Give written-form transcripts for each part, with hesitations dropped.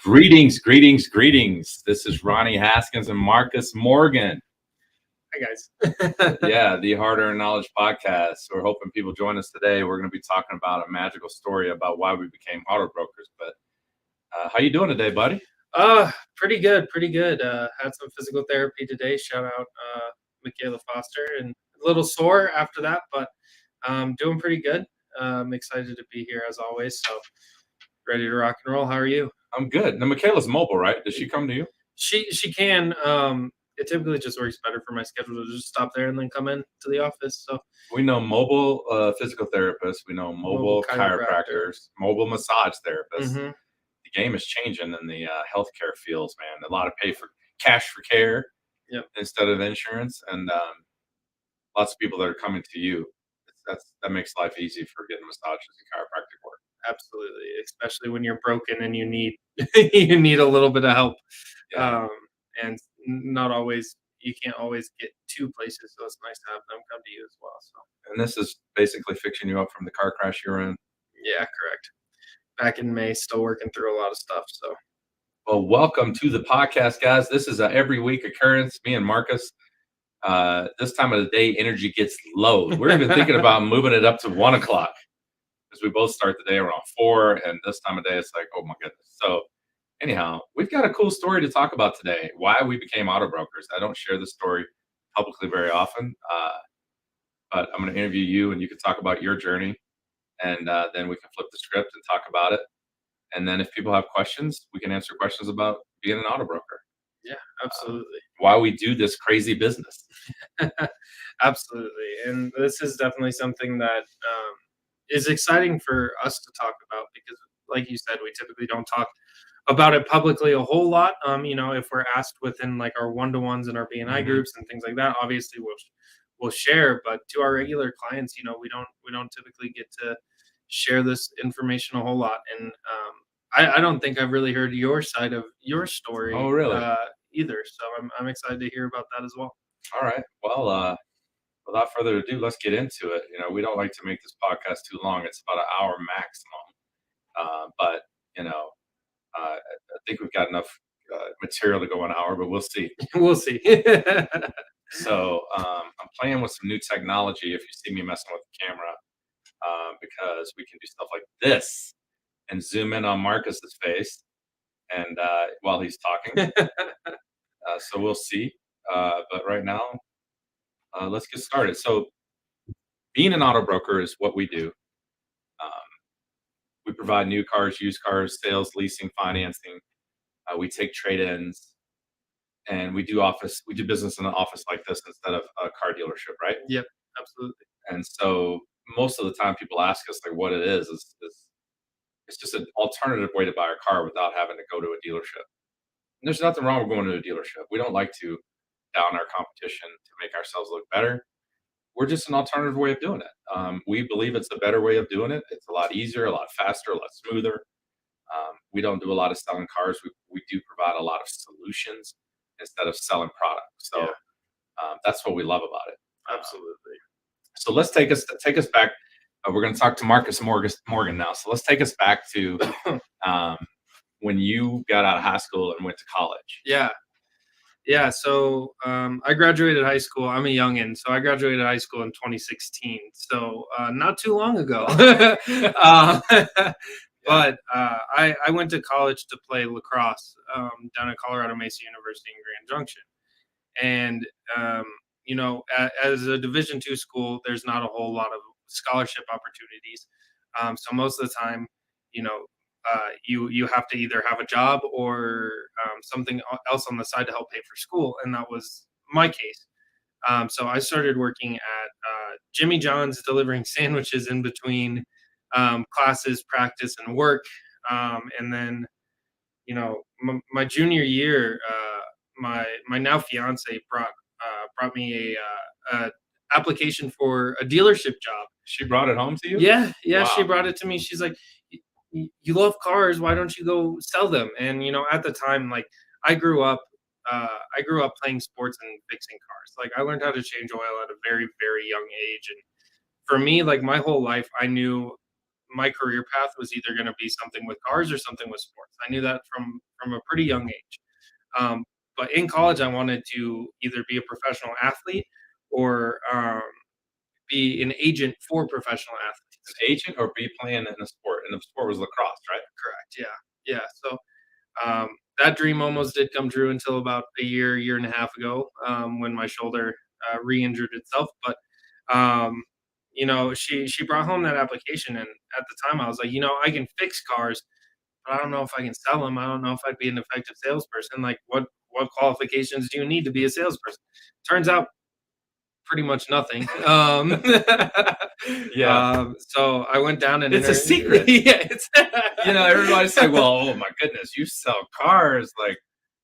Greetings, greetings, greetings. This is Ronnie Haskins and Marcus Morgan. Hi, guys. Yeah, the Hard Earned Knowledge podcast. We're hoping people join us today. We're going to be talking about a magical story about why we became auto brokers. But how you doing today, buddy? Pretty good, pretty good. Had some physical therapy today. Shout out Michaela Foster, and a little sore after that, but doing pretty good. I'm excited to be here as always. So ready to rock and roll. How are you? I'm good. Now, Michaela's mobile, right? Does she come to you? She can. It typically just works better for my schedule to just stop there and then come in to the office. So We know mobile physical therapists. We know mobile chiropractors, mobile massage therapists. mhm. The game is changing in the healthcare fields, man. A lot of pay for cash for care Yep. instead of insurance, and lots of people that are coming to you. That makes life easy for getting massages and chiropractic work. Absolutely, especially when you're broken and you need you need a little bit of help. Yeah. And not always you can't always get two places, so it's nice to have them come to you as well. So And this is basically fixing you up from the car crash you were in. yeah, correct. Back in May, still working through a lot of stuff. So Well, welcome to the podcast, guys. This is a every week occurrence. Me and Marcus. This time of the day, energy gets low. We're even thinking about moving it up to 1 o'clock because we both start the day around 4, and this time of day, it's like, oh my goodness. So anyhow, we've got a cool story to talk about today. Why we became auto brokers. I don't share this story publicly very often, but I'm going to interview you, and you can talk about your journey, and then we can flip the script and talk about it. And then if people have questions, we can answer questions about being an auto broker. yeah, absolutely. Why we do this crazy business. Absolutely. And this is definitely something that is exciting for us to talk about because, like you said, we typically don't talk about it publicly a whole lot. If we're asked within like our one-to-ones and our BNI Mhm. groups and things like that, obviously we'll share. But to our regular clients, we don't typically get to share this information a whole lot. And I don't think I've really heard your side of your story. Oh, really? Either. So I'm excited to hear about that as well. All right. Well, without further ado, let's get into it. We don't like to make this podcast too long. It's about an hour maximum. But, I think we've got enough material to go an hour, but we'll see. We'll see. So I'm playing with some new technology if you see me messing with the camera, because we can do stuff like this and zoom in on Marcus's face and while he's talking. So we'll see. But right now, let's get started. So being an auto broker is what we do. Um, we provide new cars, used cars, sales, leasing, financing. We take trade-ins, and we do business in an office like this instead of a car dealership, right? Yep, absolutely. And so most of the time, people ask us like, what it is it's just an alternative way to buy a car without having to go to a dealership. And there's nothing wrong with going to a dealership. We don't like to down our competition to make ourselves look better. We're just an alternative way of doing it. We believe it's a better way of doing it. It's a lot easier, a lot faster, a lot smoother. We don't do a lot of selling cars. We do provide a lot of solutions instead of selling products. So Yeah. that's what we love about it. Absolutely. So let's take us back. We're going to talk to Marcus Morgan now. So let's take us back to when you got out of high school and went to college. Yeah. Yeah. So I graduated high school. I'm a youngin, so I graduated high school in 2016. So not too long ago. But I went to college to play lacrosse down at Colorado Mesa University in Grand Junction. And as a Division II school, there's not a whole lot of scholarship opportunities. So most of the time, you have to either have a job or something else on the side to help pay for school, and that was my case. So I started working at Jimmy John's, delivering sandwiches in between classes, practice, and work. And then, my junior year, my now fiance brought me a application for a dealership job. She brought it home to you? Yeah, Wow. she brought it to me. She's like, you love cars, why don't you go sell them? And at the time, like, I grew up playing sports and fixing cars. Like, I learned how to change oil at a very, very young age. And for me, like, my whole life, I knew my career path was either going to be something with cars or something with sports. I knew that from from a pretty young age. Um, but in college, I wanted to either be a professional athlete or be an agent for professional An athletes. agent or be playing in a sport, and the sport was lacrosse, right? Correct. Yeah. Yeah. So um, that dream almost did come true until about a year and a half ago, when my shoulder re-injured itself. But um, she brought home that application, and at the time, I was like, I can fix cars, but I don't know if I can sell them. I don't know if I'd be an effective salesperson. Like, what qualifications do you need to be a salesperson? Turns out, pretty much nothing. Yeah. So I went down and It's a secret. yeah, it's Everybody's like, "Well, oh my goodness, you sell cars, like,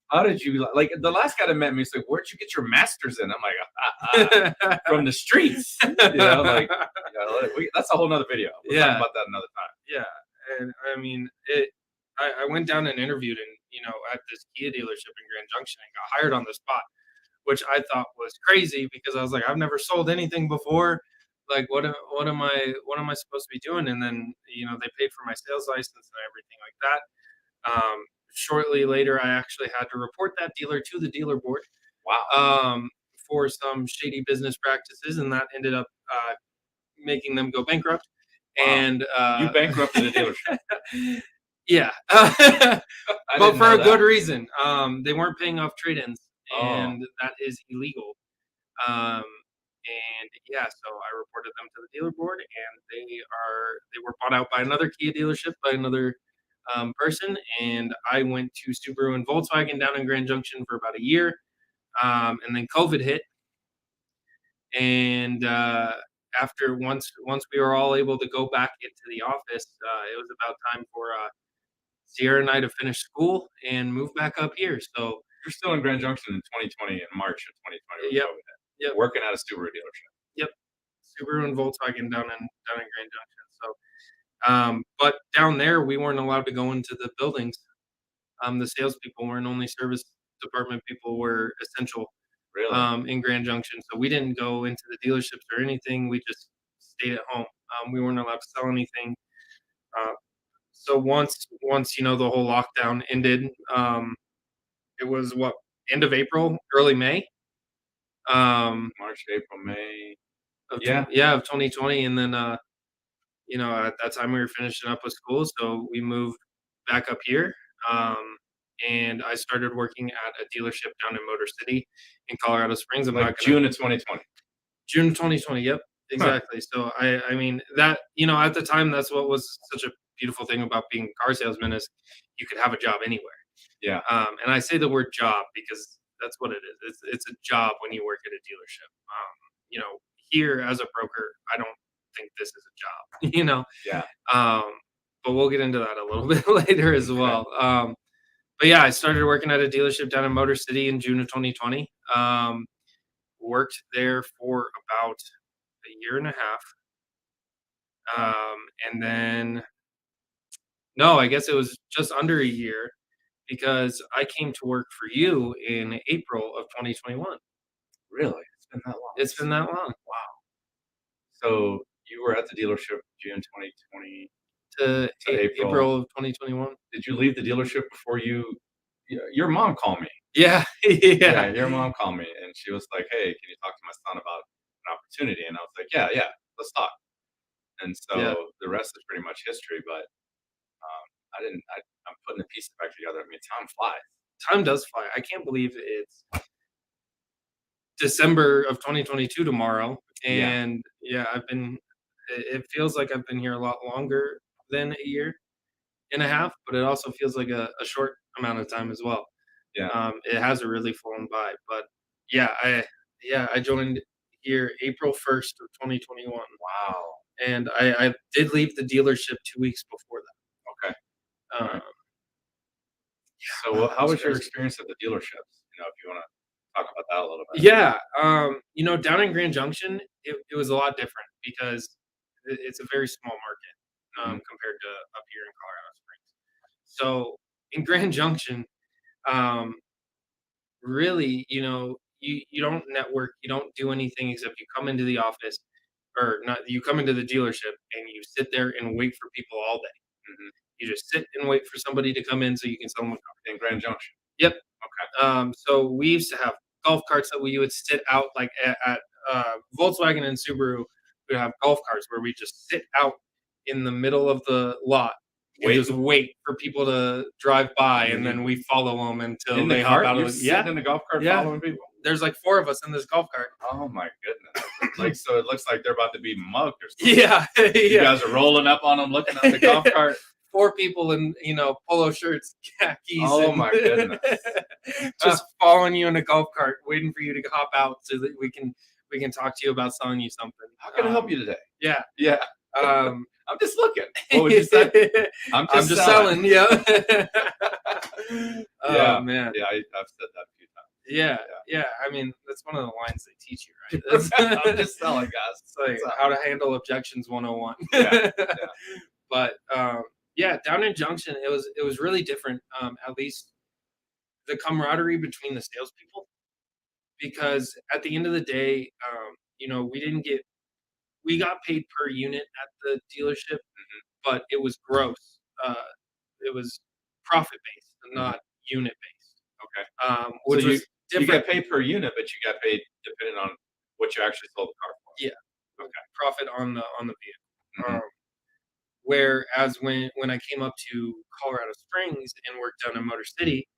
how did you" like, the last guy that met me, he's like, "Where'd you get your master's in?" I'm like, from the streets," like, that's a whole 'nother video. We'll talk Yeah, about that another time. yeah, and I mean, I went down and interviewed at this Kia dealership in Grand Junction and got hired on the spot, which I thought was crazy because I was like, I've never sold anything before. Like, what am I supposed to be doing? And then they paid for my sales license and everything like that. Shortly later, I actually had to report that dealer to the dealer board Wow. for some shady business practices, and that ended up making them go bankrupt. Wow. And You bankrupted a dealership. yeah, I but didn't for know a good that. reason. They weren't paying off trade-ins, Oh, and that is illegal. And yeah, so I reported them to the dealer board, and they were bought out by another Kia dealership by another person, and I went to Subaru and Volkswagen down in Grand Junction for about a year, and then COVID hit, and after once we were all able to go back into the office, it was about time for Sierra and I to finish school and move back up here. So you're still in Grand Junction in 2020, in March of 2020 when yep, COVID hit, yep, working at a Subaru dealership. yep. Subaru and Volkswagen down in Grand Junction. So, but down there we weren't allowed to go into the buildings. The salespeople weren't, only service department people were essential Really? in Grand Junction. So we didn't go into the dealerships or anything. We just stayed at home. We weren't allowed to sell anything. Uh, so once the whole lockdown ended, it was what, end of April, early May. March, April, May. Of Yeah. yeah, of 2020, and then at that time we were finishing up with school, so we moved back up here. Um, and I started working at a dealership down in Motor City in Colorado Springs. I'm Like not gonna June of 2020. June 2020. Yep, Huh. exactly. So I mean that at the time, that's what was such a beautiful thing about being a car salesman, is you could have a job anywhere. Yeah. And I say the word job because that's what it is. It's a job when you work at a dealership. Here as a broker, I don't think this is a job. Yeah. Um, but we'll get into that a little bit later as Okay. well. But yeah, I started working at a dealership down in Motor City in June of 2020. Worked there for about a year and a half. And then, no, I guess it was just under a year because I came to work for you in April of 2021. Really? It's been that long. It's been that long. Wow. So you were at the dealership June 2020 To to April. April of 2021. Did you leave the dealership before your mom called me. Yeah, Yeah, yeah, your mom called me and she was like, "Hey, can you talk to my son about an opportunity?" And I was like, "Yeah, yeah, let's talk." And yeah. so the rest is pretty much history, but I didn't I'm putting the pieces back together. I mean, time flies. Time does fly. I can't believe it's December of 2022 tomorrow, Yeah. and yeah, it feels like I've been here a lot longer than a year and a half, but it also feels like a short amount of time as well. Yeah. It hasn't really flown by, but yeah, I joined here April 1st of 2021, Wow. and I did leave the delership 2 weeks before Okay. that. Alright. So, Wow, how that's was your crazy. experience at the dealerships? If you wanna talk about that a little bit. Yeah, down in Grand Junction, it was a lot different because it's a very small market, Mhm. compared to up here in Colorado Springs. So in Grand Junction, um, really, you don't network, you don't do anything except you come into the office, or not, you come into the dealership and you sit there and wait for people all day. Mhm. You just sit and wait for somebody to come in so you can sell them a car. In Grand Junction. Yep. Okay. So we used to have golf carts that we would sit out like at Volkswagen and Subaru. We'd have golf carts where we just sit out in the middle of the lot and just wait for people to drive by, and then we follow them until In they the hop cart? out You're of the sitting in the golf cart Yeah. following people? There's like 4 of us in this golf cart. Oh my goodness. Like, so it looks like they're about to be mugged or something. Yeah, You yeah. guys are rolling up on them, looking at the golf cart. 4 people in, polo shirts, khakis. Oh and my goodness. just following you in a golf cart, waiting for you to hop out so that we can talk to you about selling you something. How can I help you today? Yeah. Yeah. Um, I'm just looking. What would you say? I'm I'm just selling. Yeah. Yeah. Oh man. Yeah, I've said that a few times. Yeah. I mean, that's one of the lines they teach you, right? That's- I'm just selling, guys. It's like What's up? how to handle objections 101. Yeah. But yeah, down in Junction, it was really different. At least the camaraderie between the salespeople, because at the end of the day, we got paid per unit at the dealership, but it was gross. It was profit based, not unit based. Okay. Which So was You different. get paid per unit, but you got paid depending on what you actually sold the car for. Yeah. Okay. Profit on the vehicle. Mhm. Whereas when I came up to Colorado Springs and worked down in Motor City,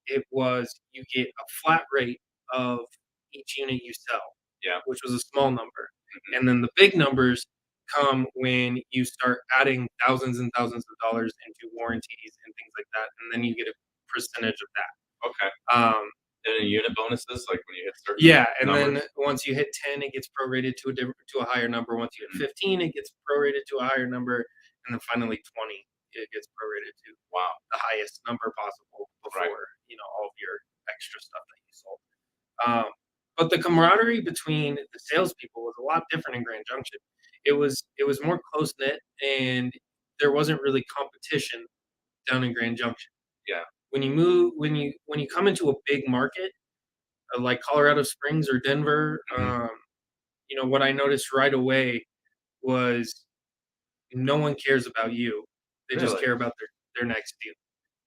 it was you get a flat rate of each unit you sell, Yeah. which was a small number. Mhm. And then the big numbers come when you start adding thousands and thousands of dollars into warranties and things like that, and then you get a percentage of that. Okay. Um, And then unit bonuses, like when you hit certain yeah, and numbers? then once you hit 10, it gets prorated to a higher number. Once you hit 15, it gets prorated to a higher number, and then finally 20, it gets prorated to Wow. the highest number possible before Right. all of your extra stuff that you sold. But the camaraderie between the salespeople was a lot different in Grand Junction. It was more close knit, and there wasn't really competition down in Grand Junction. Yeah. When you come into a big market like Colorado Springs or Denver, Mhm. what I noticed right away was no one cares about you. They just Really? care about their next deal.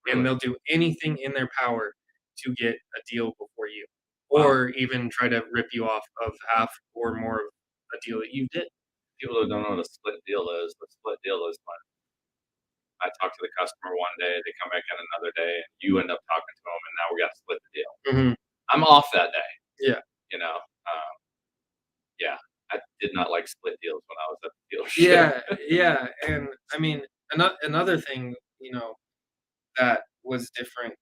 Really? And they'll do anything in their power to get a deal before you, Wow. or even try to rip you off of half or more of a deal that you did. People who don't know what a split deal is, the split deal is when I talk to the customer one day, they come back in another day, and you end up talking to them, and now we got to split the deal. Mhm. I'm off that day. Yeah. You know, yeah, I did not like split deals when I was at the dealership. Yeah, and I mean, another thing, that was different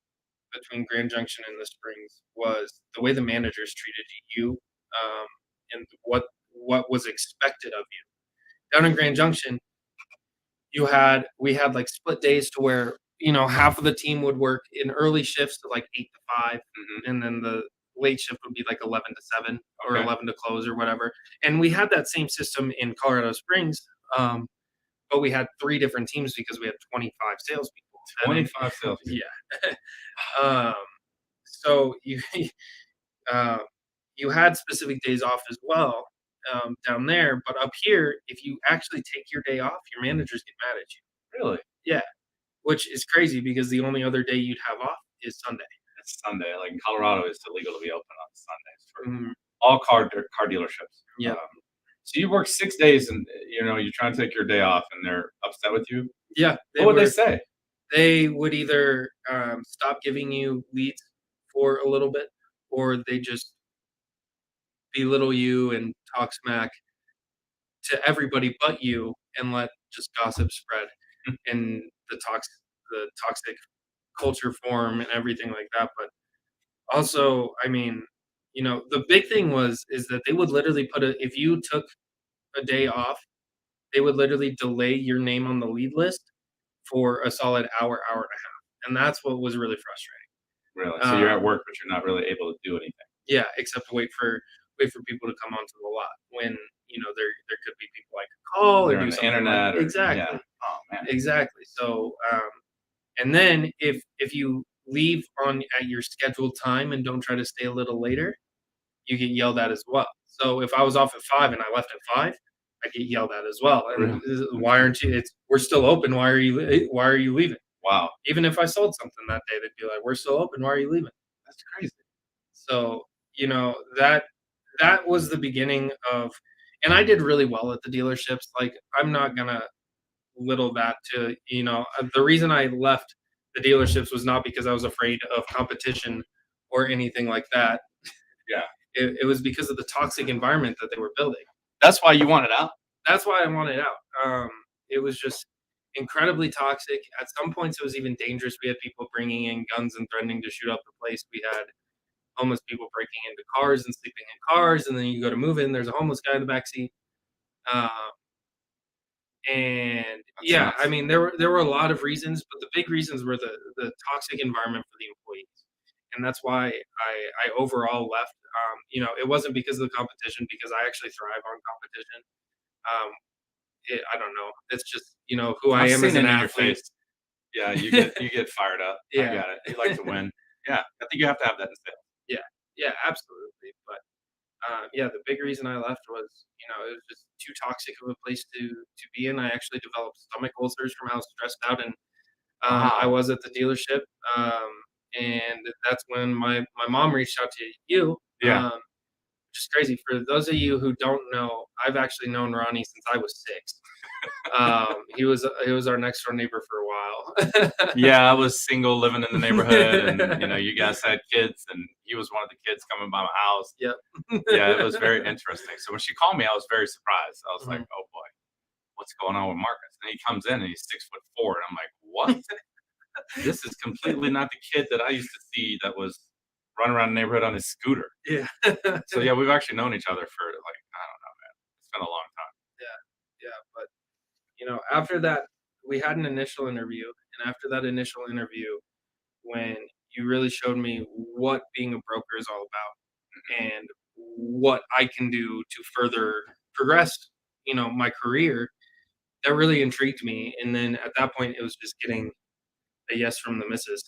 between Grand Junction and the Springs was the way the managers treated you, and what was expected of you. Down in Grand Junction, we had like split days to where half of the team would work in early shifts to like 8 to 5, Mhm. and then the late shift would be like 11 to 7 or Okay. 11 to close or whatever. And we had that same system in Colorado Springs, but we had 3 different teams because we had 25 salespeople. And 25 sales. yeah. um, so uh, you had specific days off as well down there, but up here, if you actually take your day off, your managers get mad at you. Really? Yeah, which is crazy because the only other day you'd have off is Sunday. It's Sunday. Like in Colorado, it's illegal to be open on Sundays for Mhm. all car dealerships. Yeah. So you work 6 days, and you're trying to take your day off, and they're upset with you. Yeah, What would they say? they would either stop giving you leads for a little bit, or they just belittle you and talk smack to everybody but you and let just gossip spread and the toxic culture form and everything like that. But also, I mean, the big thing is that they would literally if you took a day off, they would literally delay your name on the lead list for a solid hour, hour and a half. And that's what was really frustrating. Really? So you're at work, but you're not really able to do anything. Yeah, except to wait for people to come onto the lot when there could be people I could call They're or on do the something internet. like, exactly. Yeah. Oh man. Exactly. So, and then if you leave at your scheduled time and don't try to stay a little later, you get yelled at as well. So if I was off at 5 and I left at 5, I get yelled at as well. And Really? why aren't you? We're still open. Why are you leaving? Wow, Even if I sold something that day, they'd be like, "We're still open. Why are you leaving?" that's crazy. So, that was the beginning of, and I did really well at the dealerships. Like, I'm not gonna little that to, the reason I left the dealerships was not because I was afraid of competition or anything like that. Yeah. It was because of the toxic environment that they were building. That's why you wanted out? That's why I wanted out. It was just incredibly toxic. At some points, it was even dangerous. We had people bringing in guns and threatening to shoot up the place. We had homeless people breaking into cars and sleeping in cars, and then you go to move in, there's a homeless guy in the back seat. Um, and That's yeah, I nuts. mean, there were a lot of reasons, but the big reasons were the toxic environment for the employees, and that's why I overall left. It wasn't because of the competition, because I actually thrive on competition. Um, I don't know. It's just, who I I've am as seen an it in your athlete. face. Yeah, you get fired up. I Yeah, got it. You like to win. Yeah, I think you have to have that in sales. yeah, yeah, absolutely. But yeah, the big reason I left was, it was just too toxic of a place to be in. I actually developed stomach ulcers from how stressed out and I Wow. was at the dealership. Um, and that's when my mom reached out to you. Yeah. Which is crazy. For those of you who don't know, I've actually known Ronnie since I was 6. He was our next door neighbor for a while. Yeah, I was single living in the neighborhood and, you guys had kids and he was one of the kids coming by my house. Yep. Yeah, it was very interesting. So when she called me, I was very surprised. I was like, Mhm. "Oh boy, what's going on with Marcus?" And he comes in and he's 6'4", and I'm like, "What? This is completely not the kid that I used to see that was running around the neighborhood on his scooter." Yeah. So yeah, we've actually known each other for like, I don't know, man. It's been a long time. Yeah, yeah, but, after that, we had an initial interview, and after that initial interview, when you really showed me what being a broker is all about and what I can do to further progress, my career, that really intrigued me, and then at that point, it was just getting a yes from the missus.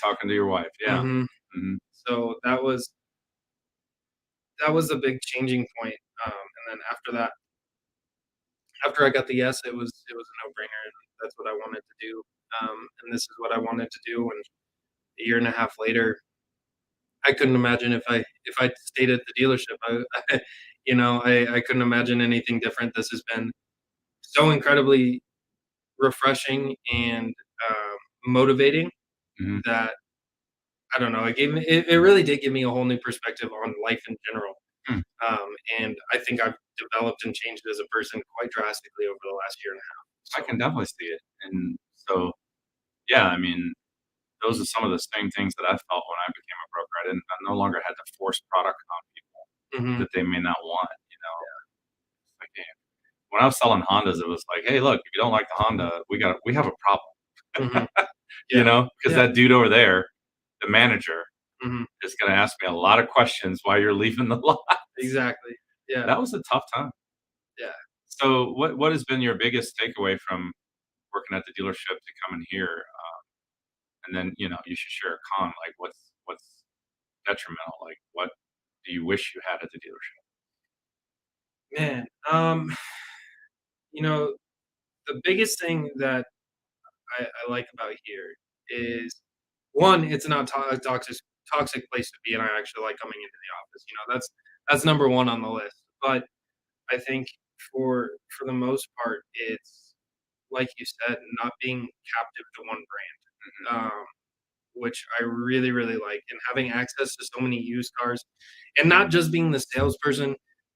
Talking to your wife, yeah. Mhm. Mhm. So that was a big changing point, and then after I got the yes, it was a no-brainer, and that's what I wanted to do, and this is what I wanted to do, and a year and a half later, I couldn't imagine if I stayed at the dealership. I couldn't imagine anything different. This has been so incredibly refreshing and, motivating Mhm. that I don't know, it really did give me a whole new perspective on life in general, Hmm. and I think I've developed and changed as a person quite drastically over the last year and a half. I So can definitely see it. And so, yeah, I mean, those are some of the same things that I felt when I became a broker. I no longer had to force product on people mhm, that they may not want. Like, hey, when I was selling Hondas, it was like, "Hey, look, if you don't like the Honda, we have a problem." mhm, yeah, Because yeah, that dude over there, the manager, mhm, is gonna ask me a lot of questions while you're leaving the lot. exactly, yeah, That was a tough time. yeah. So what has been your biggest takeaway from working at the dealership to coming here? And then, you should share a con, like what's detrimental? Like what do you wish you had at the dealership? Man, you know, the biggest thing that I like about here is, one, it's not a toxic place to be, and I actually like coming into the office. That's number one on the list. But I think for the most part, it's like you said, not being captive to one Mhm. brand, which I really really like, and having access to so many used cars, and not just being the salesperson,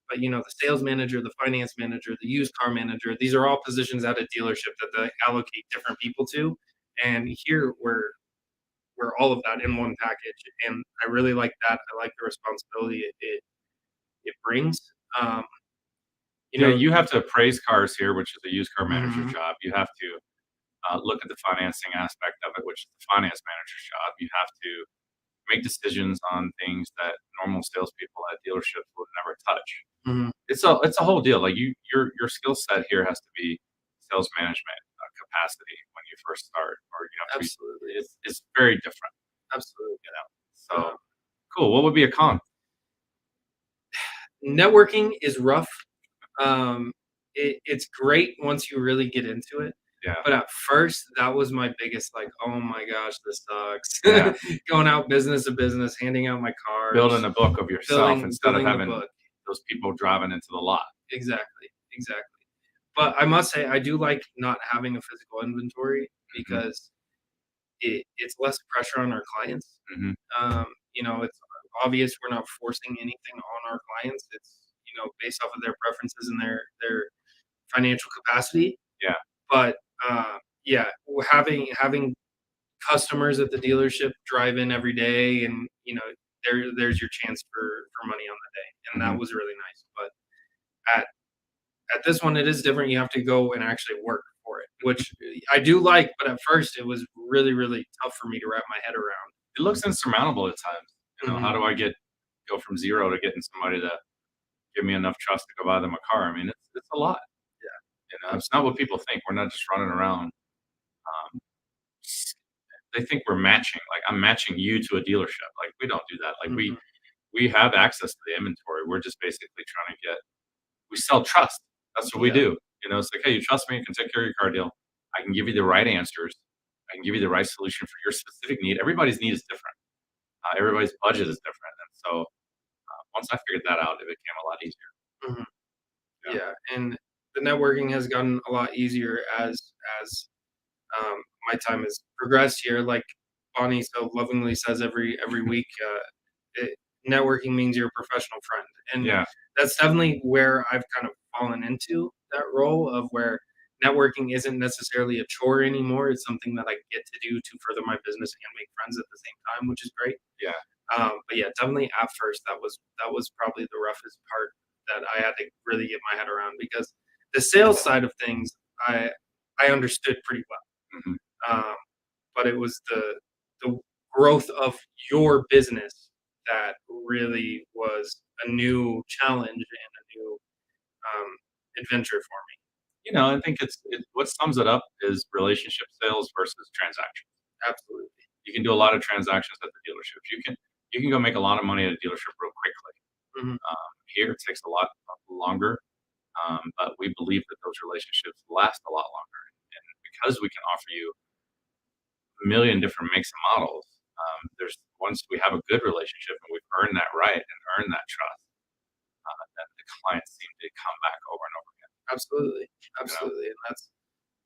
but the sales manager, the finance manager, the used car manager. These are all positions at a dealership that they allocate different people to, and here we're all of that in one package, and I really like that. I like the responsibility it brings. Um, you Yeah, know, you have to appraise cars here, which is a used car manager's mhm, job. You have to look at the financing aspect of it, which is the finance manager's job. You have to make decisions on things that normal salespeople at dealerships would never touch. mhm, It's a whole deal. Like your skill set here has to be sales management capacity when you first start, or you have to be. absolutely, It's very different. absolutely. So Um, cool. What would be a con? Networking is rough. it's great once you really get into it. Yeah. But at first, that was my biggest like, "Oh my gosh, this sucks." Yeah. Going out business to business, handing out my Building cards, a book of yourself filling instead of filling the having book. those people driving into the lot. Exactly, exactly. But I must say, I do like not having a physical inventory Mhm. because it's less pressure on our clients. Mhm. It's obvious we're not forcing anything on our clients. It's, based off of their preferences and their financial capacity. Yeah. But, yeah, having customers at the dealership drive in every day and, there's your chance for money on the day, and that Mhm. was really nice. But at at this one, it is different. You have to go and actually work for it, which I do like, but at first it was really, really tough for me to wrap my head around. It looks insurmountable at times. How Mhm. do I go from 0 to getting somebody to give me enough trust to go buy them a car? I mean, it's a lot, Yeah, it's not what absolutely. people think. We're not just running around, um, s they think we're matching, like, I'm matching you to a dealership, like, we don't do that, like, we Mhm. we have access to the inventory, we're just basically trying to get we sell trust. That's what we Yeah, do. It's like, "Hey, you trust me, I can take care of your car deal. I can give you the right answers. I can give you the right solution for your specific need." Everybody's need is different. Everybody's budget is different, and so, once I figured that out, it became a lot easier. mhm. Yeah. Yeah, and the networking has gotten a lot easier as, my time has progressed here. Like Bonnie so lovingly says every week, it networking means you're a professional friend, and Yeah. that's definitely where I've kind of fallen into that role of where networking isn't necessarily a chore anymore. It's something that I get to do to further my business and make friends at the same time, which is great. Yeah. But yeah, definitely at first that was probably the roughest part that I had to really get my head around because the sales side of things I understood pretty Mhm. well. But it was the growth of your business that really was a new challenge and a new um, adventure for me. I think what sums it up is relationship sales versus transaction. Absolutely. You can do a lot of transactions at the dealerships. You can go make a lot of money at a dealership real quickly. Mhm. Here, it takes a lot longer, but we believe that those relationships last a lot longer. And because we can offer you a million different makes and models, there's once we have a good relationship and we've earned that right and earned that trust, then the clients seem to come back over and over again. Absolutely. You know, Absolutely. And that's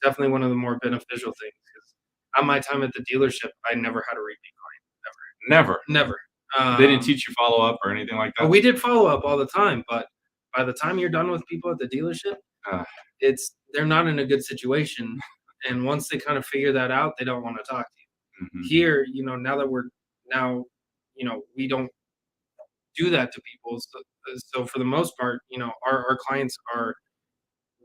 definitely one of the more beneficial things because on my time at the dealership, I never had a repeat never. client. Never. They didn't teach you follow up or anything like that. We did follow up all the time, but by the time you're done with people at the dealership, Uh, they're not in a good situation. And once they kind of figure that out, they don't want to talk to you. mhm. Here, now that now, we don't do that to people. So for the most part, our clients are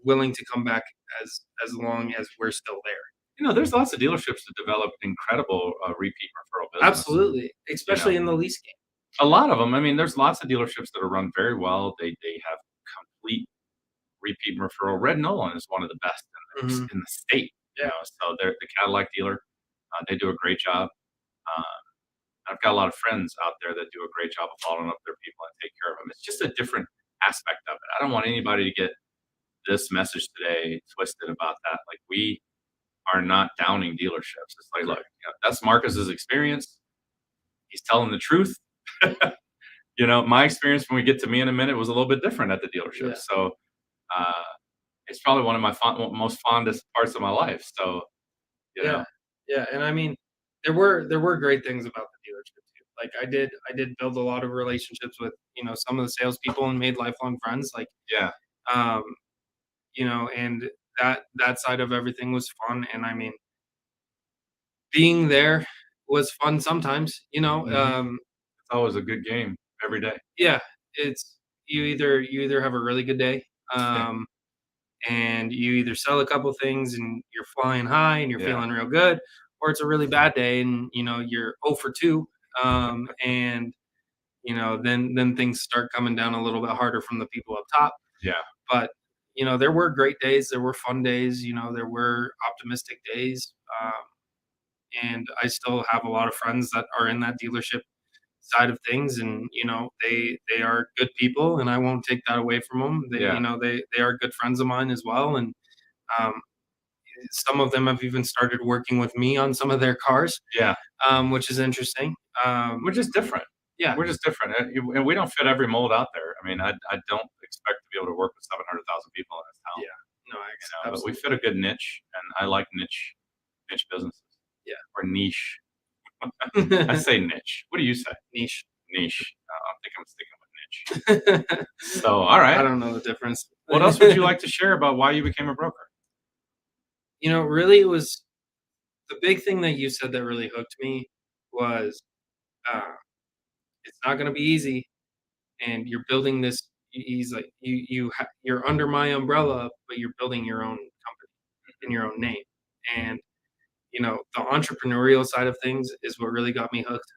willing to come back as long as we're still there. There's lots of dealerships that develop incredible repeat referral business. Absolutely, You know, especially in the lease game. a lot of them. I mean, there's lots of dealerships that are run very well. They have complete repeat referral. Red Nolan is one of the best Hmm. in the state. Yeah, So they're the Cadillac dealer. They do a great job. Uh, I've got a lot of friends out there that do a great job of following up their people and take care of them. It's just a different aspect of it. I don't want anybody to get this message today twisted about that. Like, we are not downing dealerships. It's like, look, correct. that's Marcus's experience. He's telling the truth. My experience when we get to me in a minute was a little bit different at the dealership. Yeah, So uh, it's probably one of my most fondest parts of my life. So, you know, yeah, yeah. And I mean, there were great things about the dealership too. Like I did build a lot of relationships with some of the salespeople and made lifelong friends. Like yeah. um, and that side of everything was fun. And I mean, being there was fun sometimes. It's always a good game every day. Yeah, it's you either have a really good day, Yeah. um, and you either sell a couple things and you're flying high and you're Yeah. feeling real good, or it's a really bad day and you're 0 for 2, and then things start coming down a little bit harder from the people up top. Yeah. But there were great days, there were fun days, there were optimistic days, and I still have a lot of friends that are in that dealership side of things, and they are good people, and I won't take that away from them. Yeah. They are good friends of mine as well, and um, some of them have even started working with me on some of their cars, Yeah. which is interesting. We're just different. Yeah, We're just different, and we don't fit every mold out there. I mean, I don't expect to be able to work with 700,000 people in this town, yeah, no, but we absolutely, fit a good niche, and I like niche businesses or niche. I yeah, say niche. What do you say? niche. Niche. I think I'm sticking with niche. So, all I right. don't know the difference. What else would you like to share about why you became a broker? Really, it was the big thing that you said that really hooked me was, uh, it's not going to be easy, and you're building this. He's like, you're under my umbrella, but you're building your own company in your own name, and the entrepreneurial side of things is what really got me hooked,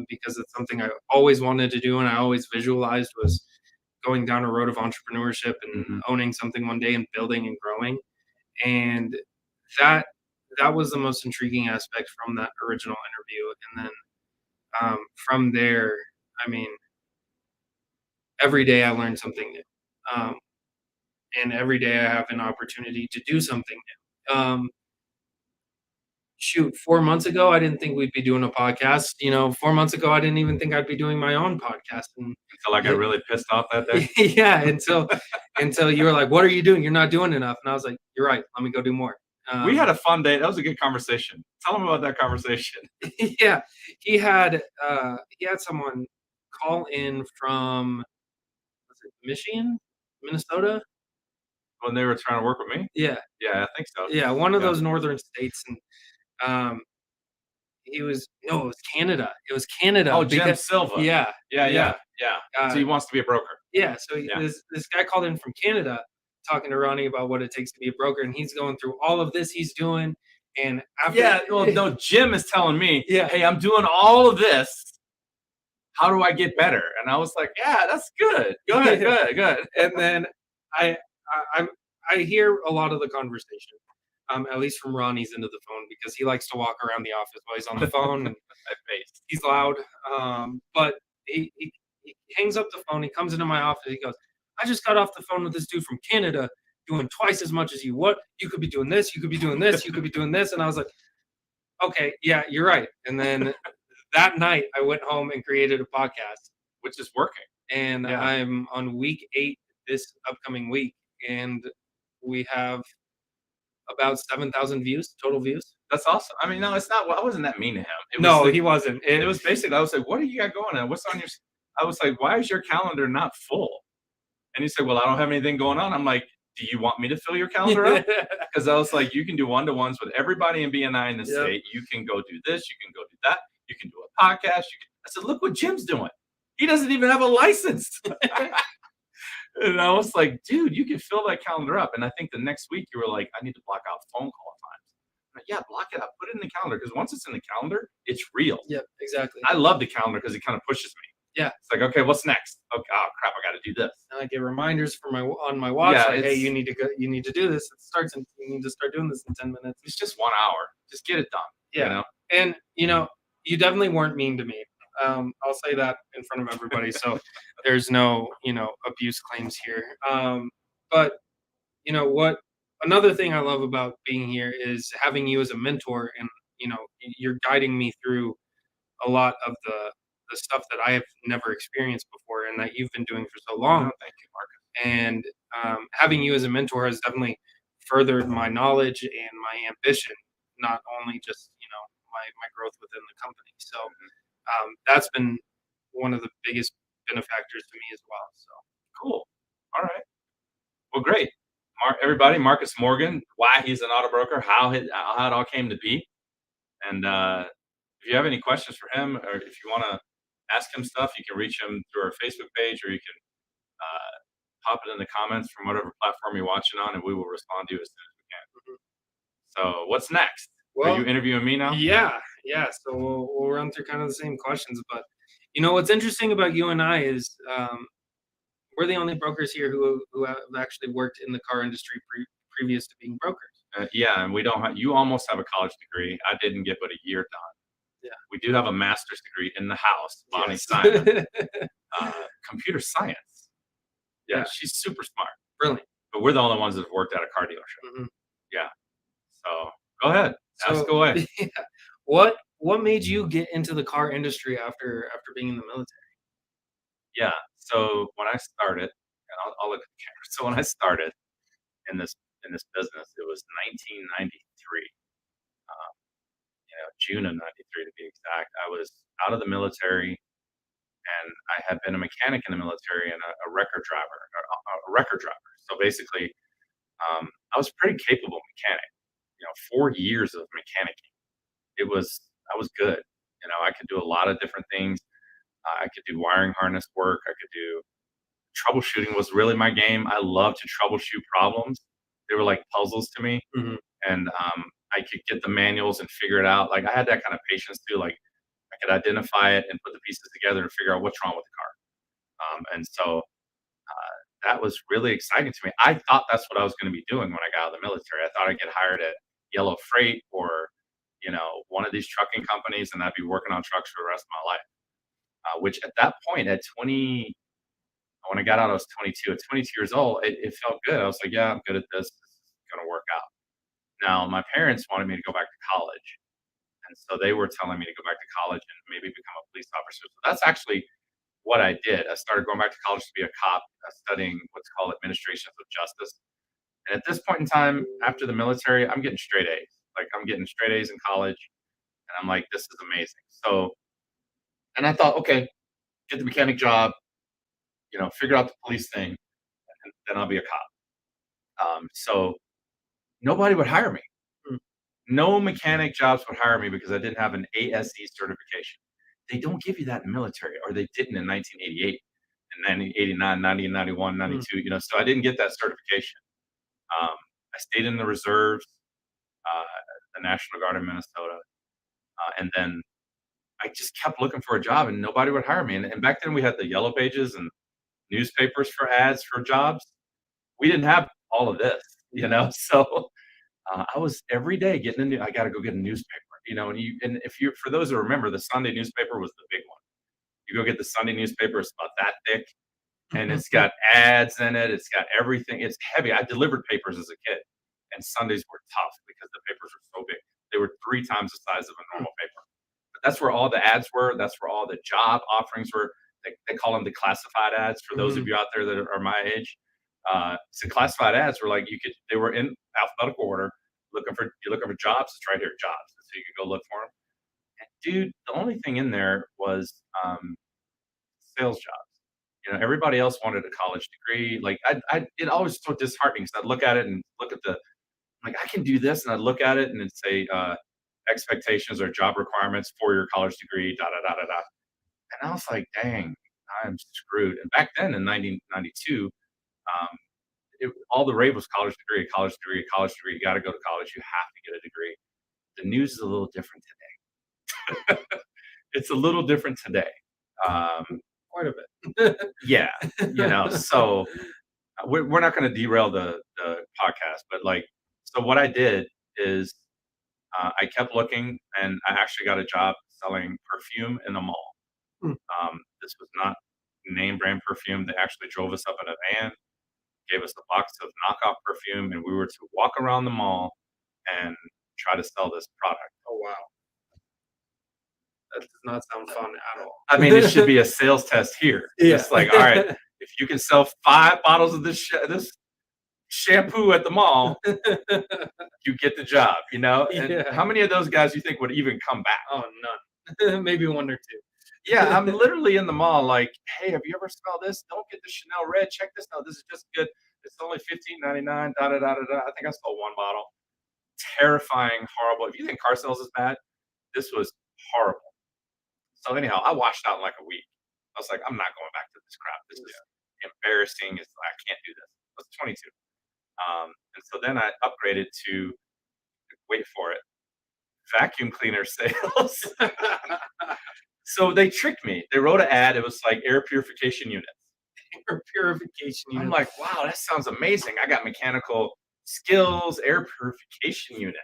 because it's something I always wanted to do, and I always visualized was going down a road of entrepreneurship and Mhm. owning something one day and building and growing. And that that was the most intriguing aspect from that original interview. And then from there, I mean, every day I learned something new, um, and every day I have an opportunity to do something new. Shoot, 4 months ago, I didn't think we'd be doing a podcast. 4 months ago, I didn't even think I'd be doing my own podcast. And Until I got really pissed off that day. yeah, until you were like, "What are you doing? You're not doing enough." And I was like, "You're right. Let me go do more." We had a fun day. That was a good conversation. Tell them about that conversation. Yeah, he had someone call in from, was it Michigan, Minnesota? When they were trying to work with me? Yeah, Yeah, I think so. yeah, one of Yeah. those northern states, and um, no, it was Canada. It was Canada. Oh, Jim because Silva. yeah, Yeah, yeah, yeah, yeah. uh, So he wants to be a broker. yeah. So Yeah. this guy called in from Canada, talking to Ronnie about what it takes to be a broker, and he's going through all of this he's doing, and after Yeah, well, no, Jim is telling me, Yeah. "Hey, I'm doing all of this. How do I get better?" And I was like, "Yeah, that's good. Go ahead, good." and then I I I hear a lot of the conversation, at least from Ronnie's end of the phone, because he likes to walk around the office while he's on the phone, and I faced. he's loud. But he hangs up the phone. He comes into my office. He goes, "I just got off the phone with this dude from Canada, doing twice as much as you. What? You could be doing this. You could be doing this. You could be doing this." And I was like, "Okay, yeah, you're right." And then that night, I went home and created a podcast, Which is working. and Yeah. I'm on week 8 this upcoming week, and we have about 7,000 views, total views. That's awesome. I mean, no, it's not. I wasn't that mean to him. It was No, like, he wasn't. it was basically. I was like, "What do you got going on? What's on your?" I was like, "Why is your calendar not full?" And he said, "Well, I don't have anything going on." I'm like, "Do you want me to fill your calendar up?" Because I was like, "You can do one-to-ones with everybody in BNI in the Yep. state. You can go do this. You can go do that. You can do a podcast." I said, "Look what Jim's doing. He doesn't even have a license." And I was like, "Dude, you can fill that calendar up." And I think the next week you were like, "I need to block out phone call times." I'm like, yeah, block it out. Put it in the calendar, because once it's in the calendar, it's real. Yep, exactly. I love the calendar because it kind of pushes me. Yeah. It's like, okay, what's next? Okay, oh crap, I got to do this. And I get reminders for on my watch, Yeah, like, "Hey, it's- you need to go. You need to do this. It starts in. You need to start doing this in 10 minutes." It's just 1 hour. Just get it done. Yeah. You know? And you definitely weren't mean to me. I'll say that in front of everybody, so there's no abuse claims here. But what? Another thing I love about being here is having you as a mentor, and you're guiding me through a lot of the stuff that I have never experienced before, and that you've been doing for so long. No, thank you, Marcus. And having you as a mentor has definitely furthered my knowledge and my ambition, not only just my growth within the company. So that's been one of the biggest benefactors to me as well. So Cool. All right. Well, great. Everybody, Marcus Morgan, why he's an auto broker, how it all came to be. And if you have any questions for him, or if you want to ask him stuff, you can reach him through our Facebook page, or you can pop it in the comments from whatever platform you're watching on, and we will respond to you as soon as we can. So, what's next? Are well, you interviewing me now? yeah, yeah. So we'll run through kind of the same questions, but what's interesting about you and I is we're the only brokers here who have actually worked in the car industry previous to being brokers. Yeah, and we don't. You almost have a college degree. I didn't get but a year done. We do have a master's degree in the house, Bonnie Yes. Simon, computer science. Yeah, Yeah. she's super smart. Brilliant. But we're the only ones that have worked at a car dealership. Mhm. Yeah. So go ahead, ask So, away. yeah. What made you get into the car industry after being in the military? Yeah. So when I started, and I'll look at the camera. So when I started in this business, it was 1993. June of '93 to be exact. I was out of the military, and I had been a mechanic in the military and a record driver, a record driver. So basically, I was a pretty capable mechanic. 4 years of mechanicking. I was good. I could do a lot of different things. I could do wiring harness work. I could do troubleshooting was really my game. I love to troubleshoot problems. They were like puzzles to me, Mhm. and I could get the manuals and figure it out. Like I had that kind of patience too. Like I could identify it and put the pieces together and figure out what's wrong with the car. And so that was really exciting to me. I thought that's what I was going to be doing when I got out of the military. I thought I'd get hired at Yellow Freight or one of these trucking companies, and I'd be working on trucks for the rest of my life. Which at that point, at 20, when I got out, I was 22. At 22 years old, it felt good. I was like, yeah, I'm good at this. This is going to work out. Now, my parents wanted me to go back to college. And so they were telling me to go back to college and maybe become a police officer. So that's actually what I did. I started going back to college to be a cop, studying what's called administrations of justice. And at this point in time, after the military, I'm getting straight A's. Like I'm getting straight A's in college. And I'm like, this is amazing. So, and I thought, okay, get the mechanic job, figure out the police thing, and then I'll be a cop. So nobody would hire me. Mm. No mechanic jobs would hire me because I didn't have an ASE certification. They don't give you that in the military, or they didn't in 1988 and 1989, 90, 91, Mm. 92, so I didn't get that certification. I stayed in the reserves, uh, the National Guard in Minnesota, and then I just kept looking for a job and nobody would hire me. And back then we had the yellow pages and newspapers for ads for jobs. We didn't have all of this, so I was every day getting into. I got to go get a newspaper, and if you, for those who remember, the Sunday newspaper was the big one. You go get the Sunday newspaper; it's about that thick, and it's got ads in it. It's got everything. It's heavy. I delivered papers as a kid, and Sundays were tough because the papers were so big. They were 3 times the size of a normal paper. But that's where all the ads were. That's where all the job offerings were. They call them the classified ads. For those of you out there that are my age, so classified ads were like they were in alphabetical order. You're looking for jobs. It's right here, jobs. So you could go look for them. And dude, the only thing in there was sales jobs. Everybody else wanted a college degree. Like it always so disheartening because I'd look at it and look at like I can do this, and I'd look at it and it'd say expectations or job requirements for your college degree. Da da da da da. And I was like, dang, I'm screwed. And back then in 1992, um, all the rave was college degree, college degree, college degree. You got to go to college. You have to get a degree. The news is a little different today. It's a little different today. Quite a bit. Yeah, so we're not going to derail the podcast, but so what I did is I kept looking, and I actually got a job selling perfume in the mall. Hmm. This was not name brand perfume. They actually drove us up in a van, gave us a box of knockoff perfume, and we were to walk around the mall and try to sell this product. Oh, wow. That does not sound fun at all. I mean, it should be a sales test here. Yeah. It's like, all right, if you can sell 5 bottles of this shampoo at the mall, you get the job, And Yeah. how many of those guys you think would even come back? Oh, none. Maybe 1 or 2. Yeah, I'm literally in the mall like, hey, have you ever smelled this? Don't get the Chanel Red. Check this out. This is just good. It's only $15.99. Da da da da da. I think I sold 1 bottle. Terrifying, horrible. If you think car sales is bad, this was horrible. So anyhow, I washed out in like a week. I was like, I'm not going back to this crap. This is embarrassing. I can't do this. I was 22. And so then I upgraded to, wait for it, vacuum cleaner sales. So they tricked me. They wrote an ad. It was like air purification units. Air purification unit. I'm like, wow, that sounds amazing. I got mechanical skills, air purification units.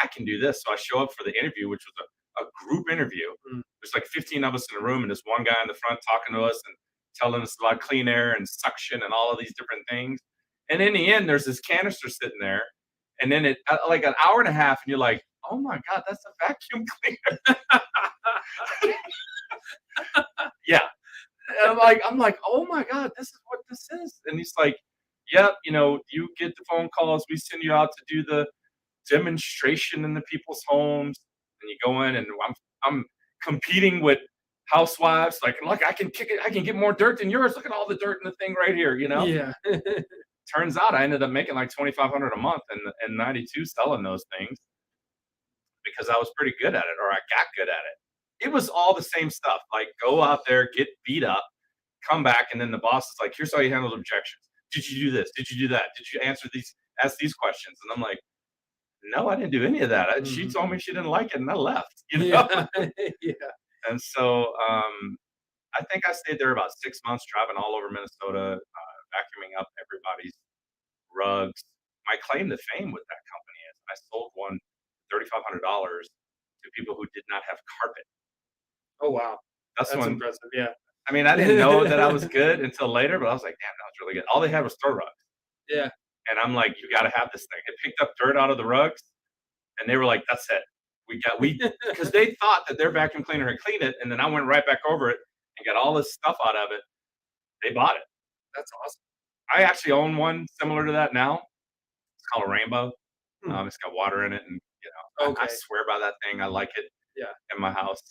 I can do this. So I show up for the interview, which was a group interview. Mm. There's like 15 of us in a room, and there's one guy in the front talking to us and telling us about clean air and suction and all of these different things. And in the end, there's this canister sitting there, and then it like an hour and a half, and you're like, "Oh my god, that's a vacuum cleaner!" Yeah, and I'm like, "Oh my god, this is what this is." And he's like, "Yep, you get the phone calls. We send you out to do the demonstration in the people's homes, and you go in, and I'm competing with housewives. Like, look, I can kick it. I can get more dirt than yours. Look at all the dirt in the thing right here. Yeah. Turns out I ended up making like 2,500 a month in '92 selling those things because I was pretty good at it, or I got good at it. It was all the same stuff. Like, go out there, get beat up, come back, and then the boss is like, "Here's how you handled objections. Did you do this? Did you do that? Did you ask these questions?" And I'm like, "No, I didn't do any of that. She Mhm. told me she didn't like it, and I left." Yeah. Yeah. And so I think I stayed there about 6 months, driving all over Minnesota, vacuuming up everybody's rugs. My claim to fame with that company is I sold one $3,500 to people who did not have carpet. Oh, wow. That's That's when impressive, yeah. I mean, I didn't know that I was good until later, but I was like, "Damn, that was really good." All they had was throw rugs, Yeah. and I'm like, "You got to have this thing." It picked up dirt out of the rugs, and they were like, "That's it. We," because they thought that their vacuum cleaner had cleaned it, and then I went right back over it and got all this stuff out of it. They bought it. That's awesome. I actually own one similar to that now. It's called a Rainbow. Hmm. It's got water in it, and I Okay. swear by that thing. I like it Yeah. in my house.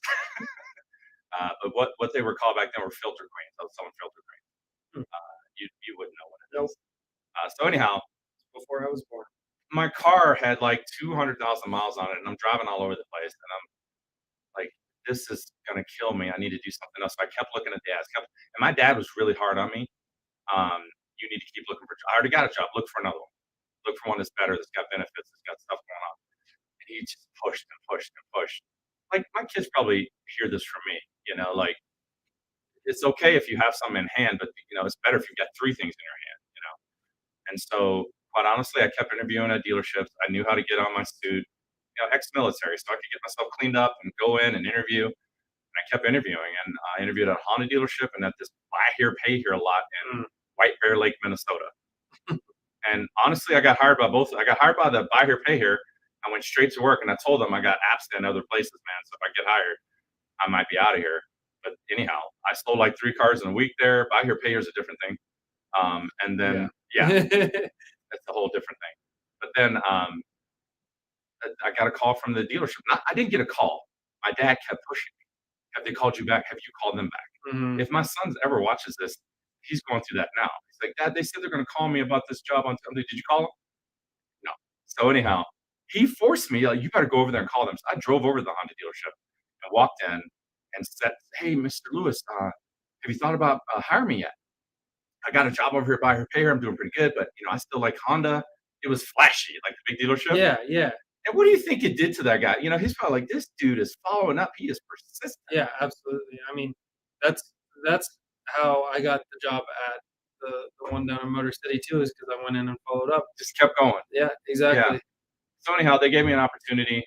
But what they were called back then were filter queens. I was selling filter queens. Hmm. You wouldn't know what it Nope. is. So anyhow, Before I was born. my car had like 200,000 miles on it, and I'm driving all over the place, and I'm like, this is gonna kill me. I need to do something else. So I kept looking at the ads, and my dad was really hard on me. Um, you need to keep looking for. I already got a job. Look for another one. Look for one that's better, that's got benefits, that's got stuff going on. And he just pushed and pushed and pushed. Like my kids probably hear this from me. Like it's okay if you have something in hand, but it's better if you've got three things in your hand. And so, quite honestly, I kept interviewing at dealerships. I knew how to get on my suit, ex-military, so I could get myself cleaned up and go in and interview. And I kept interviewing, and I interviewed at a Honda dealership and at this buy here, pay here lot in Mm. White Bear Lake, Minnesota. And honestly, I got hired by both. I got hired by the buy here, pay here. I went straight to work, and I told them I got absent in other places, man. So if I get hired, I might be out of here. But anyhow, I sold like 3 cars in a week there. Buy here, pay here is a different thing. And Yeah. then, yeah, that's a whole different thing. But then I got a call from the dealership. I didn't get a call. My dad kept pushing me. Have they called you back? Have you called them back? Mhm. If my son ever watches this, he's going through that now. He's like, Dad, they said they're going to call me about this job on Sunday. Did you call them? No. So anyhow, he forced me, like, you better go over there and call them. So I drove over to the Honda dealership and walked in and said, "Hey, Mr. Lewis, have you thought about hiring me yet? I got a job over here by her pay her. I'm doing pretty good, but I still like Honda." It was flashy, like the big dealership. Yeah, yeah, And what do you think it did to that guy? He's probably like, this dude is following up. He is persistent. yeah, absolutely. I mean, that's that's how I got the job at the one down in Motor City too, is because I went in and followed up. Just kept going. Yeah, Yeah. exactly. So anyhow, they gave me an opportunity.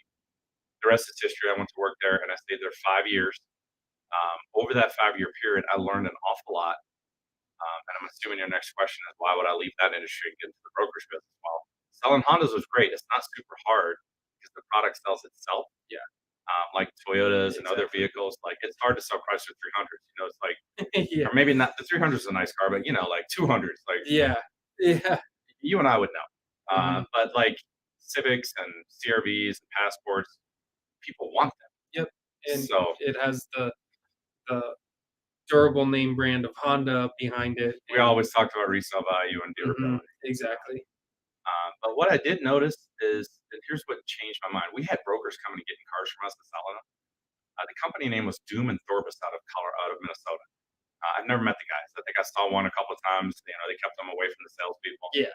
The rest is history. I went to work there and I stayed there 5 years. Over that 5 year period, I learned an awful lot. And I'm assuming your next question is why would I leave that industry and get into the brokerage business? Well, selling Hondas was great. It's not super hard because the product sells itself. Yeah, Like Toyotas and other exactly. vehicles, like it's hard to sell Chrysler 300s. It's like, Yeah, or maybe not. The 300 is a nice car, but like 200s, like yeah, yeah. you and I would know. Mhm. But like Civics and CRVs and passports, people want Yep, them. and So it has the durable name brand of Honda behind it, we and always talked about resale value and mhm, durability. exactly. But what I did notice is, and here's what changed my mind. We had brokers coming and getting cars from us and selling them. The company name was Doom and Thorbus out of Minnesota. I've never met the guys. I think I saw one a couple of times. They kept them away from the salespeople. Yeah.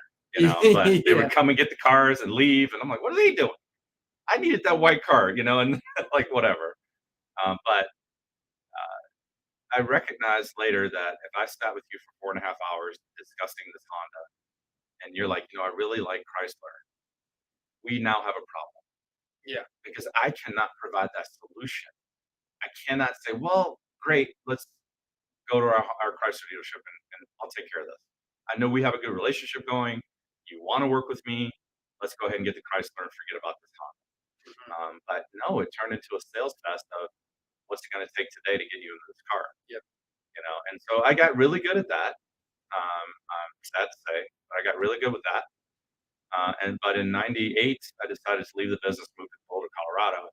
But they would Yeah, come and get the cars and leave, and I'm like, what are they doing? I needed that white car, and like whatever. But I recognized later that if I sat with you for 4.5 hours discussing this Honda, and you're like, I really like Chrysler, we now have a problem Yeah. because I cannot provide that solution. I cannot say, "Well, great, let's go to our Chrysler dealership and I'll take care of this. I know we have a good relationship going. You want to work with me. Let's go ahead and get the Chrysler and forget about this Honda." Mhm. But no, it turned into a sales test of what's it going to take today to get you into this car, Yep. And so I got really good at that. I'm sad to say, but I got really good with that. But in '98, I decided to leave the business, move to Boulder, Colorado,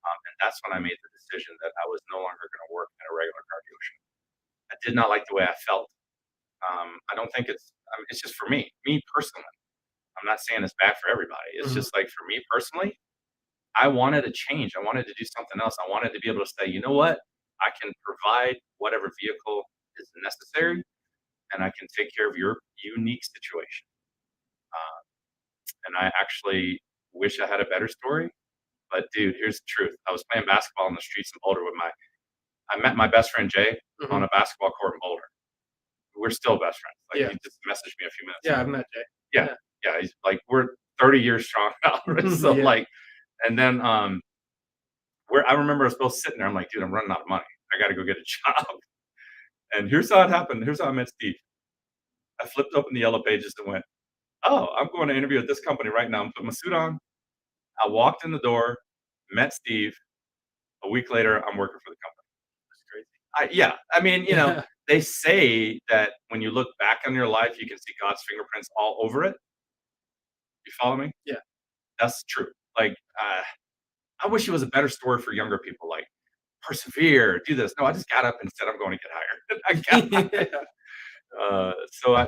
and that's when I made the decision that I was no longer going to work at a regular car dealership. I did not like the way I felt. I don't think it's just for me personally. I'm not saying it's bad for everybody. It's Mhm. just like for me personally, I wanted to change. I wanted to do something else. I wanted to be able to say, you know what? I can provide whatever vehicle is necessary and I can take care of your unique situation. Uh, and I actually wish I had a better story. But dude, here's the truth. I was playing basketball on the streets in Boulder with I met my best friend Jay on Mhm. a basketball court in Boulder. We're still best friends. Like Yeah. he just messaged me a few minutes Yeah, ago. I've met Jay. Yeah, Yeah. yeah. He's like we're 30 years strong now. Right? So Yeah. like, and then where I remember us both sitting there. I'm like, dude, I'm running out of money. I got to go get a job. And here's how it happened. Here's how I met Steve. I flipped open the yellow pages and went, oh, I'm going to interview at this company right now. I'm putting my suit on. I walked in the door, met Steve. A week later, I'm working for the company. That's crazy. Yeah, I mean, Yeah. they say that when you look back on your life, you can see God's fingerprints all over it. You follow me? Yeah. That's true. Like, I wish it was a better story for younger people. Like, persevere, do this. No, I just got up and said I'm going to get hired. Yeah.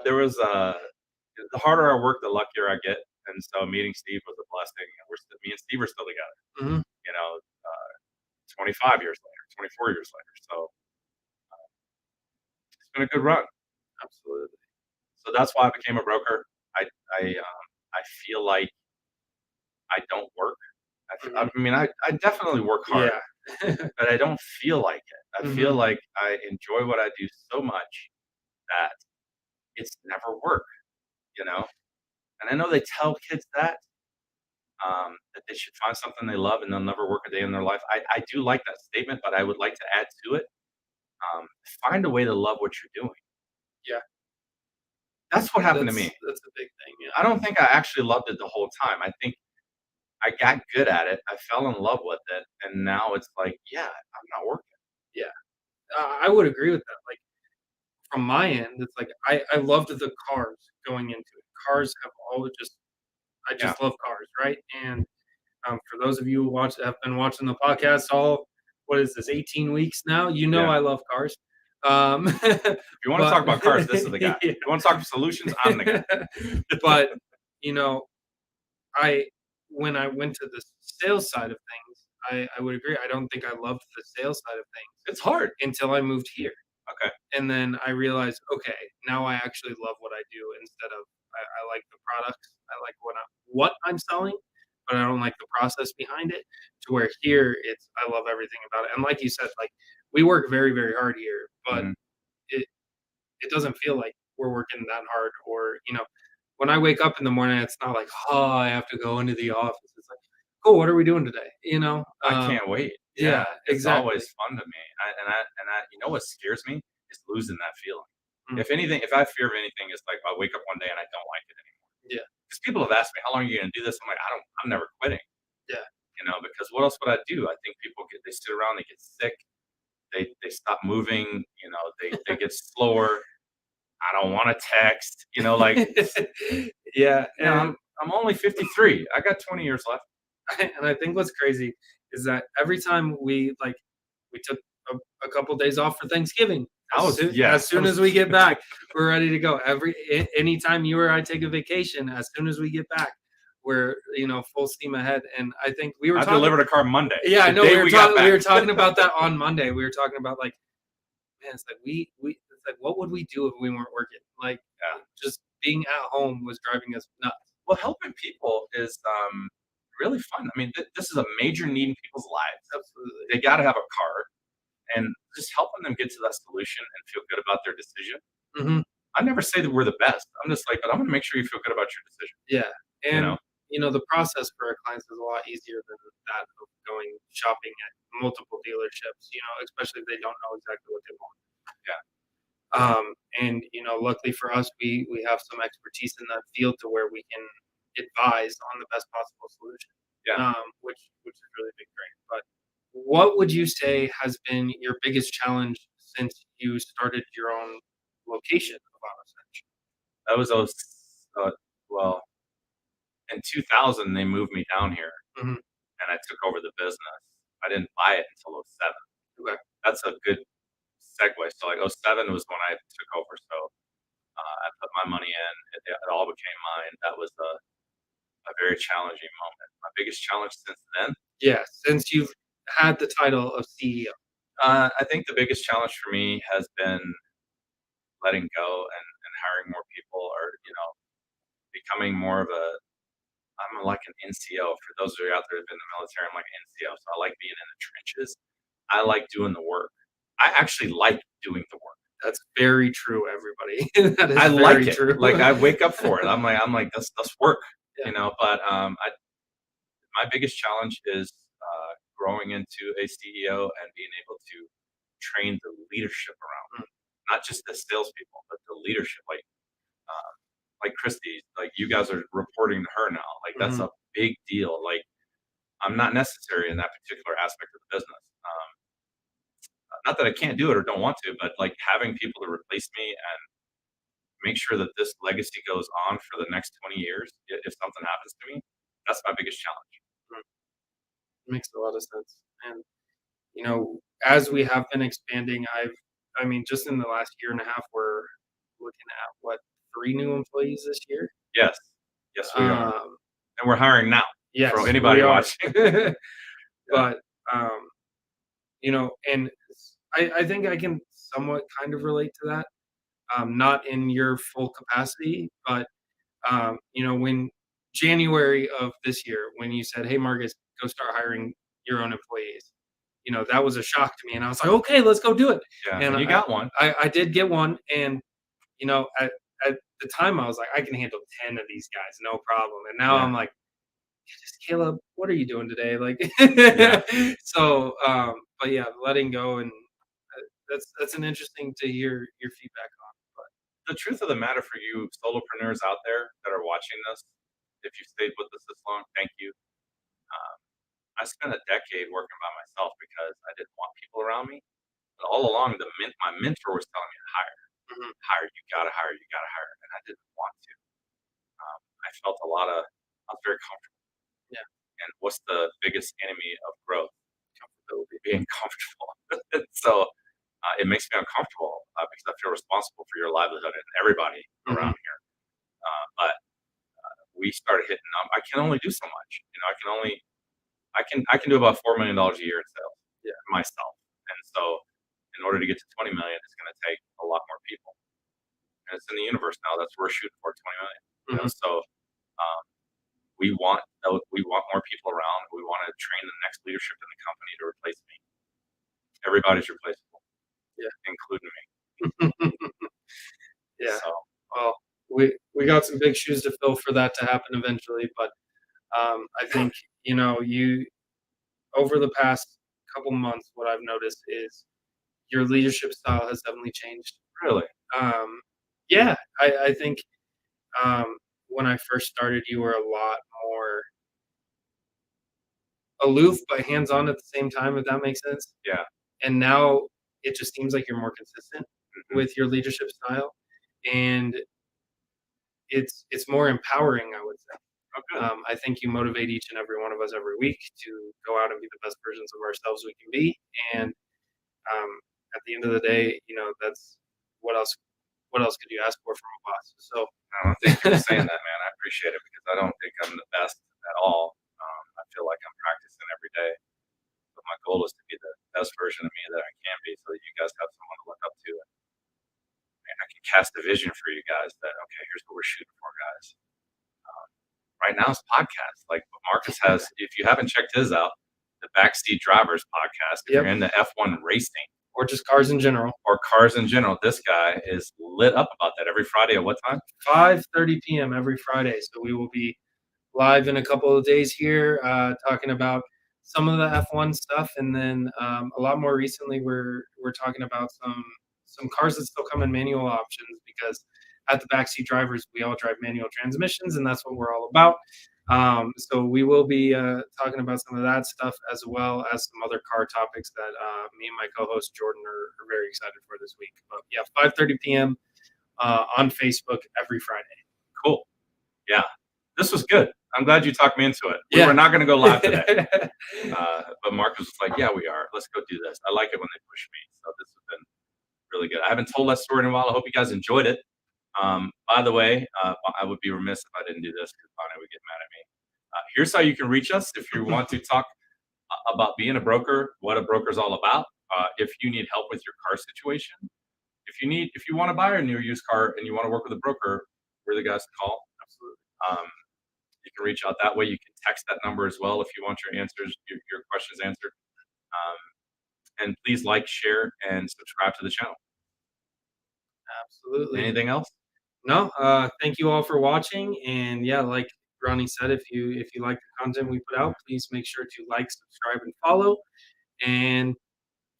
There was the harder I work, the luckier I get, and so meeting Steve was a blessing. And me and Steve are still together. Mhm. You know, 25 years later, 24 years later. So it's been a good run. Absolutely. So that's why I became a broker. I feel like I don't work. Mhm. I mean, I definitely work hard, Yeah. but I don't feel like it. I feel Mhm. like I enjoy what I do so much that it's never work, you know? And I know they tell kids that they should find something they love and they'll never work a day in their life. I do like that statement, but I would like to add to it. Um, find a way to love what you're doing. Yeah. That's what happened to me. That's a big thing, yeah. I don't think I actually loved it the whole time. I think I got good at it. I fell in love with it, and now it's like, yeah, I'm not working. Yeah. I would agree with that, like, from my end, it's like I loved the cars going into it. Cars have always just I Yeah, just love cars, right? And, for those of you who have been watching the podcast all what is this, 18 weeks now? You know yeah. I love cars. Um, If you want to talk but about cars, this is the guy. yeah. If you want to talk solutions, I'm the guy. But, you know, I when I went to the sales side of things, I would agree. I don't think I loved the sales side of things It's hard. until I moved here. Okay. And then I realized, okay, now I actually love what I do instead of I like the products. I like what I'm selling, but I don't like the process behind it. To where here it's I love everything about it. And like you said, like we work very, very hard here, but Mhm. it it doesn't feel like we're working that hard or, when I wake up in the morning, it's not like, oh, I have to go into the office. It's like, cool, what are we doing today? I can't wait. Yeah, Yeah, it's exactly. always fun to me. You know what scares me is losing that feeling. Mm, If anything, if I fear of anything, it's like I wake up one day and I don't like it anymore. yeah, Because people have asked me, "How long are you going to do this?" I'm like, I'm never quitting. yeah. Because what else would I do? I think they sit around, they get sick, they stop moving. They get slower. I don't want to text. Yeah, and I'm only 53. I got 20 years left. and I think what's crazy is that every time we took a couple days off for Thanksgiving. As That soon was as we get back, we're ready to go. Anytime you or I take a vacation, as soon as we get back, we're full steam ahead. And I think we were I talking. delivered a car Monday. Yeah, I The know day we got we were back. talking about that on Monday. We were talking about like, man, it's like we it's like what would we do if we weren't working? Like, Yeah. just being at home was driving us nuts. Well, helping people is really fun. I mean, this is a major need in people's lives. Absolutely. They got to have a car, and just helping them get to that solution and feel good about their decision. Hmm. I never say that we're the best. I'm just like, but I'm going to make sure you feel good about your decision. Yeah, You and know? the process for our clients is a lot easier than that of going shopping at multiple dealerships, especially if they don't know exactly what they want. Yeah. And luckily for us, we have some expertise in that field to where we can advise on the best possible solution. Yeah. Which has really been great. But what would you say has been your biggest challenge since you started your own location of AutoCentre? That was those, well, in 2000, they moved me down here Mhm. and I took over the business. I didn't buy it until '07. Okay. That's a good segue. So like '07 was when I took over. So I put my money in. It all became mine. That was a very challenging moment. My biggest challenge since then, Yeah, since you've had the title of CEO. I think the biggest challenge for me has been letting go and hiring more people, or becoming more of a. I'm like an NCO. For those of you out there who've been in the military, I'm like an NCO. So I like being in the trenches. I like doing the work. I actually like doing the work. That's very true, everybody. That is I very like it. true. Like I wake up for it. I'm like, let's work. Yeah. But my biggest challenge is growing into a CEO and being able to train the leadership around me, not just the salespeople, but the leadership. Like Christy, like you guys are reporting to her now. Like that's Mhm. a big deal. Like I'm not necessary in that particular aspect of the business. Not that I can't do it or don't want to, but like having people to replace me and make sure that this legacy goes on for the next 20 years. If something happens to me, that's my biggest challenge. Mm. Makes a lot of sense. And as we have been expanding, I mean, just in the last year and a half, we're looking at what, 3 new employees this year. Yes, yes, we are, Um, and we're hiring now. yes, For anybody we are. watching, But and I think I can somewhat kind of relate to that. Not in your full capacity, but when January of this year, when you said, "Hey, Marcus, go start hiring your own employees," that was a shock to me, and I was like, "Okay, let's go do it." yeah, And and you got one. I did get one, and at the time, I was like, "I can handle 10 of these guys, no problem." And now Yeah. I'm like, "Caleb, what are you doing today?" Like, Yeah. so, but yeah, letting go, and that's an interesting to hear your feedback on. But The truth of the matter for you solopreneurs out there that are watching this, if you stayed with us this long, thank you. Um, I spent a decade working by myself because I didn't want people around me. But all along, my mentor was telling me to hire, Mhm. hire. You gotta hire. You gotta hire, and I didn't want to. I felt a lot of. I was very comfortable. Yeah. And what's the biggest enemy of growth? Comfortability. Being comfortable. So it makes me uncomfortable because I feel responsible for your livelihood and everybody Mhm. around here. But we started hitting. I can only do so much. I can do about $4 million a year in sales. Yeah. Myself, and so in order to get to 20 million, it's going to take a lot more people. And it's in the universe now. That's what we're shooting for, 20 million. Mhm. So um, we want more people around. We want to train the next leadership in the company to replace me. Everybody's replaceable, Yeah. including me. Yeah. So Well, we got some big shoes to fill for that to happen eventually, but I think you over the past couple months, what I've noticed is your leadership style has definitely changed. really, Um, yeah, I think when I first started, you were a lot more aloof but hands on at the same time, if that makes sense. yeah. And now it just seems like you're more consistent Mhm. with your leadership style, and it's more empowering, I would say. Oh, good. I think you motivate each and every one of us every week to go out and be the best versions of ourselves we can be. And at the end of the day, that's what else. What else could you ask for from a boss? So, Thank you for saying that, man. I appreciate it because I don't think I'm the best at all. I feel like I'm practicing every day, but my goal is to be the best version of me that I can be, so that you guys have someone to look up to, and I can cast a vision for you guys that okay, here's what we're shooting for, guys. Right now, it's podcasts. Like Marcus has, if you haven't checked his out, the Backseat Drivers podcast. If Yep. you're into F1 racing or just cars in general. or cars in general, this guy is lit up about that every Friday at what time? 5:30 p.m. every Friday. So we will be live in a couple of days here, talking about some of the F1 stuff, and then a lot more recently, we're talking about some cars that still come in manual options because at the backseat drivers, we all drive manual transmissions, and that's what we're all about. So we will be talking about some of that stuff as well as some other car topics that me and my co-host Jordan are very excited for this week. But yeah, 5:30 p.m. On Facebook every Friday. Cool. Yeah, this was good. I'm glad you talked me into it. We Yeah. were not going to go live today, but Marcus was like, "Yeah, we are. Let's go do this." I like it when they push me. So this has been really good. I haven't told that story in a while. I hope you guys enjoyed it. By the way, I would be remiss if I didn't do this because Bonnie would get mad at me. Here's how you can reach us if you want to talk about being a broker, what a broker is all about. If you need help with your car situation, if you want to buy a new used car and you want to work with a broker, we're the guys to call. Absolutely. You can reach out that way. You can text that number as well if you want your answers, your questions answered. And please like, share, and subscribe to the channel. Absolutely. Anything else? No, thank you all for watching. And yeah, like Ronnie said, if you like the content we put out, please make sure to like, subscribe, and follow. And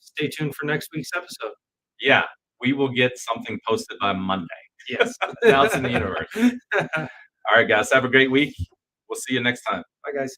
stay tuned for next week's episode. Yeah, we will get something posted by Monday. Yes. Now it's in the universe. All right, guys, have a great week. We'll see you next time. Bye, guys.